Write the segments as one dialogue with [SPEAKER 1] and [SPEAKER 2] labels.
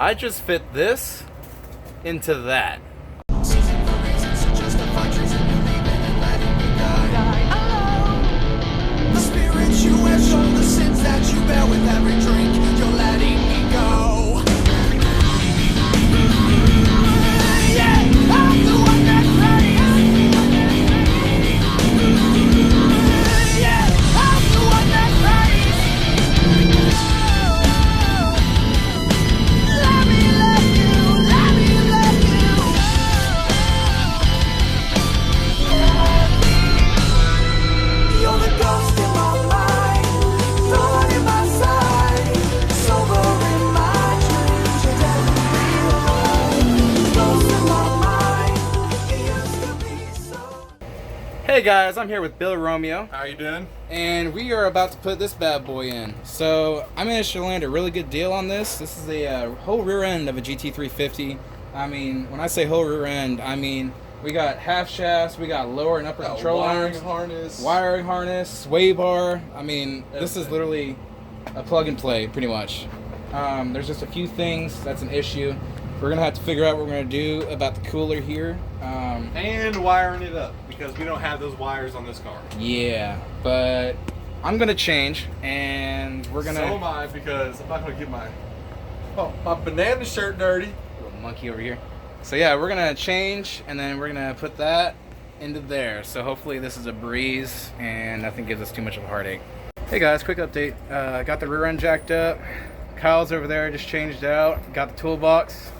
[SPEAKER 1] I just fit this into that.
[SPEAKER 2] The spirits you have shown, the sins that you bear with every drink, you're letting me go. Yeah, I'm the one that prays. Yeah, I'm the one that prays. Let me love you, let me love you. You're the ghost in my mind, thorn in my side, sober in my dreams, you're deadly alone. Ghost in my mind, you used to be so.
[SPEAKER 1] Hey guys, I'm here with Bill Romeo,
[SPEAKER 3] How you doing?
[SPEAKER 1] and we are about to put this bad boy in. So I managed to land a really good deal on this. This is a whole rear end of a GT350. I mean, when I say whole rear end, I mean we got half shafts, we got lower and upper control arms, wiring harness, sway bar. I mean, this is literally a plug and play, pretty much. There's just a few things that's an issue. We're gonna have to figure out what we're gonna do about the cooler here.
[SPEAKER 3] And wiring it up because we don't have those wires on this car.
[SPEAKER 1] Yeah, but I'm gonna change, and we're gonna.
[SPEAKER 3] So am I because I'm not gonna get my banana shirt dirty.
[SPEAKER 1] Little monkey over here. So yeah, we're gonna change, and then we're gonna put that into there. So hopefully this is a breeze, and nothing gives us too much of a heartache. Hey guys, quick update. Got the rear end jacked up. Kyle's over there, just changed out. Got the toolbox.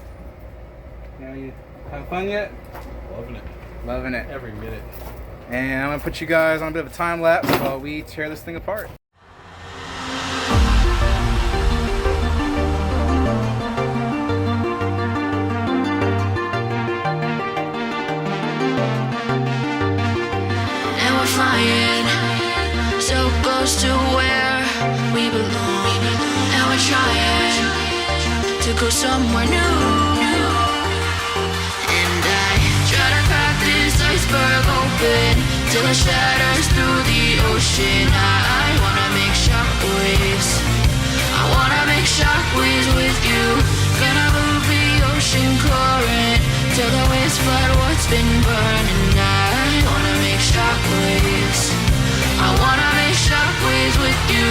[SPEAKER 1] You having fun yet?
[SPEAKER 3] Loving it.
[SPEAKER 1] Loving it.
[SPEAKER 3] Every minute.
[SPEAKER 1] And I'm gonna put you guys on a bit of a time lapse while we tear this thing apart.
[SPEAKER 4] And we're flying so close to where we belong. And we're trying to go somewhere new. And I try to crack this iceberg open till it shatters through the ocean. I wanna make shockwaves. I wanna make shockwaves with you. Gonna move the ocean current till the waves flood what's been burning. I wanna make shockwaves. I wanna make shockwaves with you.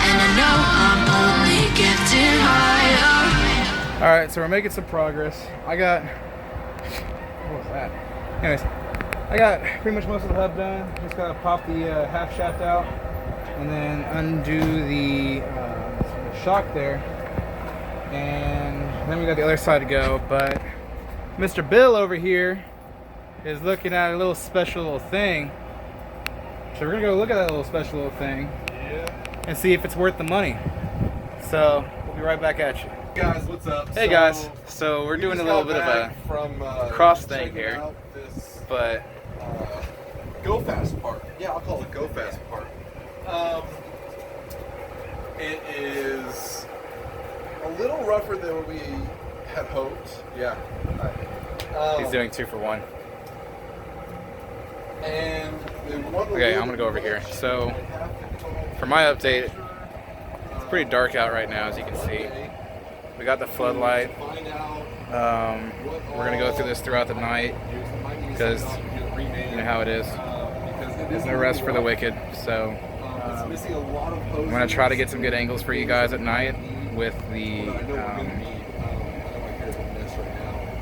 [SPEAKER 4] And I know I'm only getting higher.
[SPEAKER 1] Alright, so we're making some progress. I got... What was that? Anyways, I got pretty much most of the hub done. Just gotta pop the half shaft out and then undo the shock there. And then we got the other side to go. But Mr. Bill over here is looking at a little special little thing. So we're gonna go look at that little special little thing and see if it's worth the money. So we'll be right back at you.
[SPEAKER 3] Guys, what's up?
[SPEAKER 1] Hey guys, so we're doing a little bit of a cross thing here, but
[SPEAKER 3] Go Fast part. Yeah, I'll call it Go Fast part. It is a little rougher than we had hoped. Yeah.
[SPEAKER 1] he's doing 2 for 1.
[SPEAKER 3] And
[SPEAKER 1] Okay, I'm gonna go over here. So for my update, it's pretty dark out right now, as you can see. We got the floodlight. We're gonna go through this throughout the night because you know how it is. There's no rest for the wicked. So I'm gonna try to get some good angles for you guys at night with the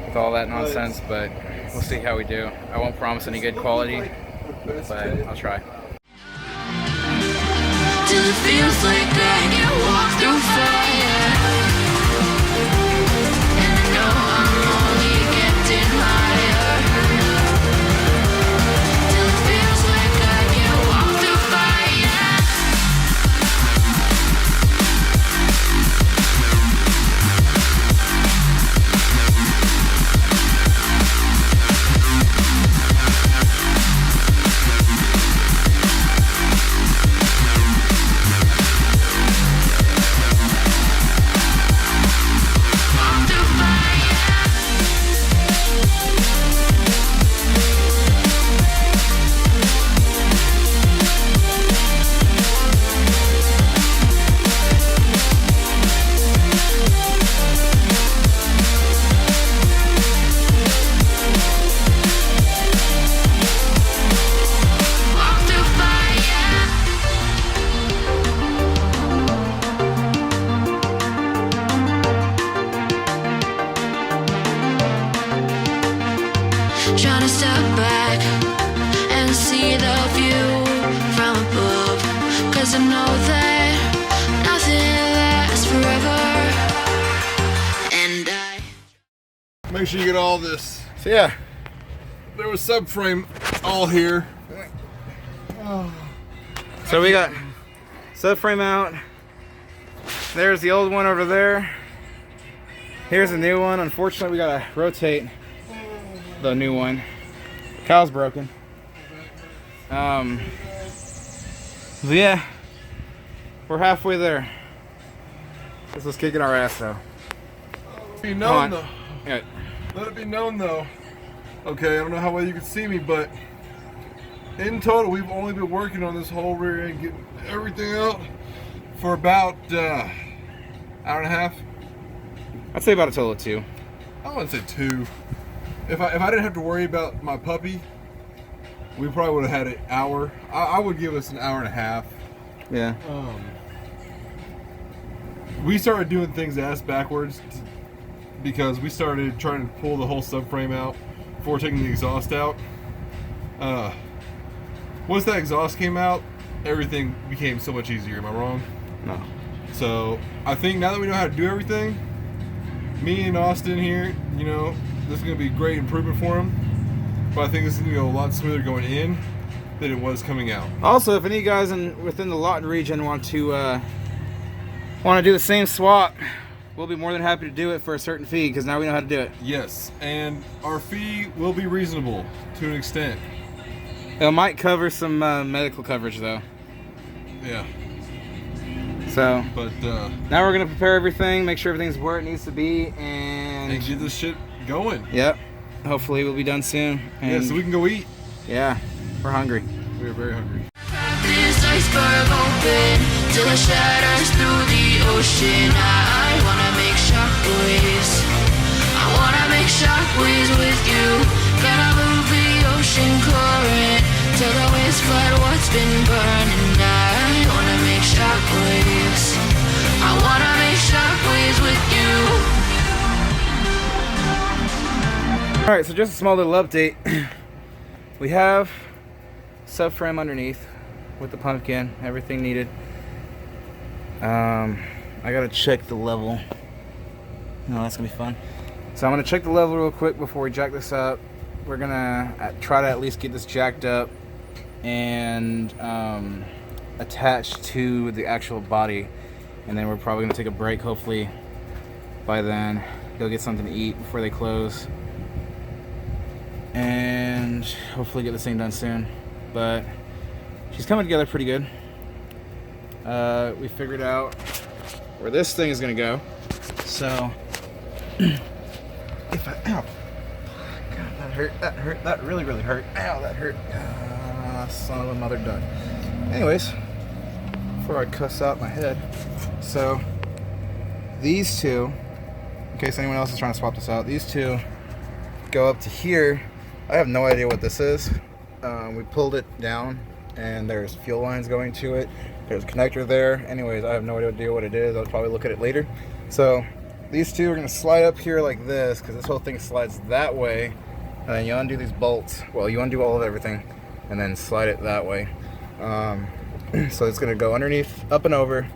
[SPEAKER 1] with all that nonsense. But we'll see how we do. I won't promise any good quality, but I'll try.
[SPEAKER 4] Till it feels like I can walk through fire. And I know I'm only getting higher. Till it feels like I can walk through fire.
[SPEAKER 3] make sure you get all this.
[SPEAKER 1] So yeah,
[SPEAKER 3] There was subframe all here.
[SPEAKER 1] so we got subframe out. There's the old one over there. Here's the new one. Unfortunately, we gotta rotate the new one. Cow's broken. But yeah, we're halfway there. This was kicking our ass though.
[SPEAKER 3] Be known though.
[SPEAKER 1] Yeah.
[SPEAKER 3] Let it be known though. Okay, I don't know how well you can see me, but in total, we've only been working on this whole rear end, getting everything out for about hour and a half.
[SPEAKER 1] I'd say about a total of 2.
[SPEAKER 3] I wouldn't say 2. If I didn't have to worry about my puppy, we probably would have had an hour. I would give us an hour and a half.
[SPEAKER 1] Yeah.
[SPEAKER 3] We started doing things ass backwards because we started trying to pull the whole subframe out before taking the exhaust out. Once that exhaust came out, everything became so much easier. Am I wrong?
[SPEAKER 1] No.
[SPEAKER 3] So I think now that we know how to do everything, me and Austin here, you know, this is going to be a great improvement for him. But I think this is going to go a lot smoother going in than it was coming out.
[SPEAKER 1] Also, if any of you guys within the Lawton region want to do the same swap, we'll be more than happy to do it for a certain fee because now we know how to do it.
[SPEAKER 3] Yes, and our fee will be reasonable to an extent.
[SPEAKER 1] It might cover some medical coverage though.
[SPEAKER 3] Yeah.
[SPEAKER 1] So,
[SPEAKER 3] But
[SPEAKER 1] now we're gonna prepare everything, make sure everything's where it needs to be, and
[SPEAKER 3] get this shit going.
[SPEAKER 1] yep. Hopefully we'll be done soon.
[SPEAKER 3] Yeah,
[SPEAKER 1] And
[SPEAKER 3] so we can go eat.
[SPEAKER 1] yeah, we're hungry.
[SPEAKER 3] We're very hungry.
[SPEAKER 4] Crack this iceberg open till it shatters through the ocean. I wanna make shockwaves. I wanna make shockwaves with you. Gonna move the ocean current till the waves flood what's been burning. I wanna make shockwaves. I wanna make shockwaves with you.
[SPEAKER 1] All right, so just a small little update. We have subframe underneath with the pumpkin, everything needed. I gotta check the level. No, that's gonna be fun. So I'm gonna check the level real quick before we jack this up. We're gonna try to at least get this jacked up and attached to the actual body, and then we're probably gonna take a break. Hopefully by then, go get something to eat before they close, and hopefully get this thing done soon. But she's coming together pretty good. We figured out where this thing is gonna go. So if I, ow, God, that really hurt. Ow, that hurt. Son of a mother duck. Anyways, before I cuss out my head, so these two, in case anyone else is trying to swap this out, these two go up to here. I have no idea what this is. We pulled it down and there's fuel lines going to it. There's a connector there. Anyways, I have no idea what it is. I'll probably look at it later. So these two are gonna slide up here like this because this whole thing slides that way. And then you undo these bolts. Well, you undo all of everything and then slide it that way. So it's gonna go underneath, up and over.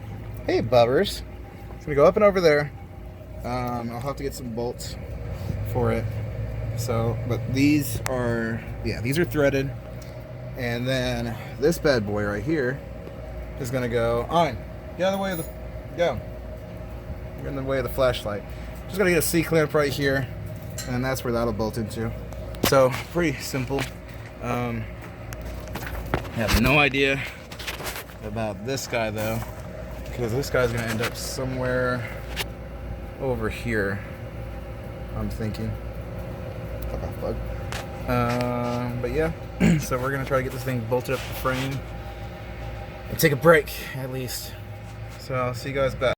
[SPEAKER 1] Hey, bubbers. It's gonna go up and over there. I'll have to get some bolts for it. So, but these are, yeah, these are threaded. And then this bad boy right here is gonna go on. Get out of the way of the, go. You're in the way of the flashlight. Just gonna get a C-clamp right here, and that's where that'll bolt into. So, pretty simple. I have no idea about this guy though, because this guy's gonna end up somewhere over here, I'm thinking. Fuck off, bug. But yeah, so we're gonna try to get this thing bolted up to the frame and take a break at least. So I'll see you guys back.